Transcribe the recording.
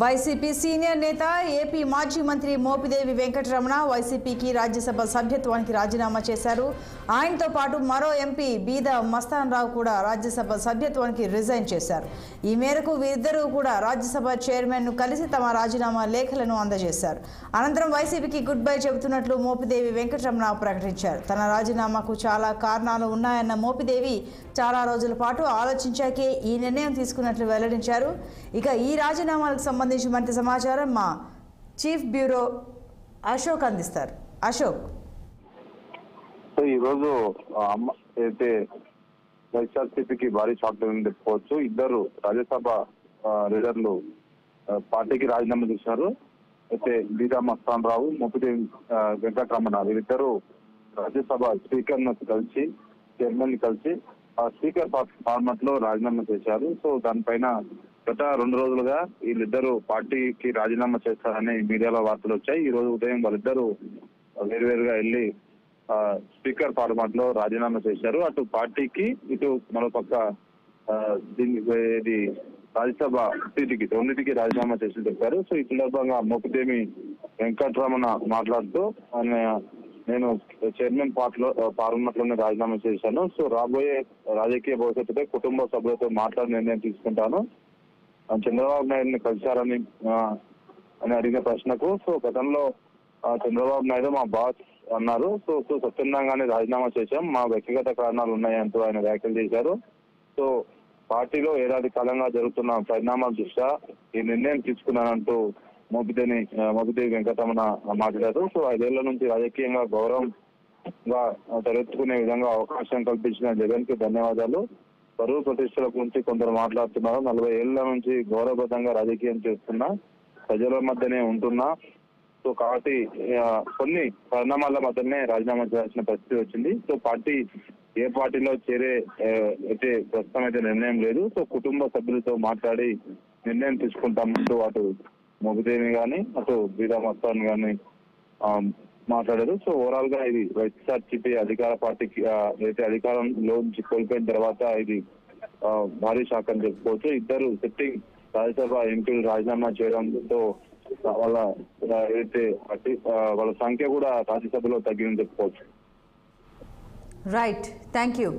YCP senior నేత AP మాజీ మంత్రి మోపిదేవి వెంకటరమణ వైసీపీకి రాజ్యసభ సభ్యత్వానికి రాజీనామా చేశారు. ఆయనతో పాటు మరో ఎంపీ బీద మస్తాన్ రావు కూడా రాజ్యసభ సభ్యత్వానికి రిజైన్ చేశారు. ఈ మేరకు వీరిద్దరూ కూడా రాజ్యసభ చైర్మన్ను కలిసి తమ రాజీనామా లేఖలను అందజేశారు. అనంతరం వైసీపీకి గుడ్ బై చెబుతున్నట్లు మోపిదేవి వెంకటరమణ ప్రకటించారు. తన రాజీనామాకు చాలా కారణాలు ఉన్నాయన్న మోపిదేవి చాలా రోజుల పాటు ఆలోచించాకే ఈ నిర్ణయం తీసుకున్నట్లు వెల్లడించారు. ఇక ఈ రాజీనామాలకు సంబంధించి మరింత సమాచారం మా చీఫ్ బ్యూరో అశోక్ అందిస్తారు. అశోక్, ఈరోజు అయితే వైఎస్ఆర్సీపీకి భారీ షాక్ చెప్పుకోవచ్చు. ఇద్దరు రాజ్యసభ లీడర్లు పార్టీకి రాజీనామా చేశారు. అయితే బీదా మస్తాన్ రావు, మోపిదేవి వెంకటరమణ వీరిద్దరూ రాజ్యసభ స్పీకర్ ను కలిసి చైర్మన్ ని కలిసి ఆ స్పీకర్ ఫార్మాట్ లో రాజీనామా చేశారు. సో దానిపైన గత 2 రోజులుగా వీళ్ళిద్దరూ పార్టీకి రాజీనామా చేస్తారని మీడియాలో వార్తలు వచ్చాయి. ఈ రోజు ఉదయం వాళ్ళిద్దరూ వేరువేరుగా వెళ్లి స్పీకర్ ఫార్మాట్ లో రాజీనామా చేశారు. అటు పార్టీకి ఇటు మరోపక్క ఇది రాజ్యసభ రెండింటికి రాజీనామా చేసి చెప్పారు. సో ఈ సందర్భంగా మోపిదేవి వెంకటరమణ మాట్లాడుతూ నేను చైర్మన్ ఫార్మాట్ లోనే రాజీనామా చేశాను. సో రాబోయే రాజకీయ భవిష్యత్తుపై కుటుంబ సభ్యులతో మాట్లాడి నిర్ణయం తీసుకుంటాను. చంద్రబాబు నాయుడుని కలిశారని అడిగిన ప్రశ్నకు సో గతంలో చంద్రబాబు నాయుడు మా బాస్ అన్నారు. సో స్వచ్ఛందంగానే రాజీనామా చేశాం, మా వ్యక్తిగత కారణాలు ఉన్నాయంటూ ఆయన వ్యాఖ్యలు చేశారు. సో పార్టీలో ఏడాది కాలంగా జరుగుతున్న పరిణామాల దృష్ట్యా ఈ నిర్ణయం తీసుకున్నానంటూ మోపిదేవి వెంకటరమణ మాట్లాడారు. సో 5 ఏళ్ల నుంచి రాజకీయంగా గౌరవంగా తలెత్తుకునే విధంగా అవకాశం కల్పించిన జగన్ కి ధన్యవాదాలు. పరువు ప్రతిష్టల గురించి కొందరు మాట్లాడుతున్నారు. 40 ఏళ్ల నుంచి గౌరవబద్ధంగా రాజకీయం చేస్తున్నా, ప్రజల మధ్యనే ఉంటున్నా. సో కాబట్టి కొన్ని పరిణామాల మధ్యనే రాజీనామా చేయాల్సిన పరిస్థితి వచ్చింది. సో ఏ పార్టీలో చేరే అయితే ప్రస్తుతం అయితే నిర్ణయం లేదు. సో కుటుంబ సభ్యులతో మాట్లాడి నిర్ణయం తీసుకుంటామంటూ అటు మోపిదేవి గాని అటు బీదా మస్తాన్ గాని మాట్లాడారు. సో ఓవరాల్ గా ఇది వైఎస్ఆర్సీపీ అధికార పార్టీకి అయితే అధికారంలో నుంచి కోల్పోయిన తర్వాత ఇది భారీ షాక్ అని చెప్పుకోవచ్చు. ఇద్దరు సిట్టింగ్ రాజ్యసభ ఎంపీలు రాజీనామా చేయడంతో వాళ్ళ సంఖ్య కూడా రాజ్యసభలో తగ్గిందని చెప్పుకోవచ్చు. Right, thank you.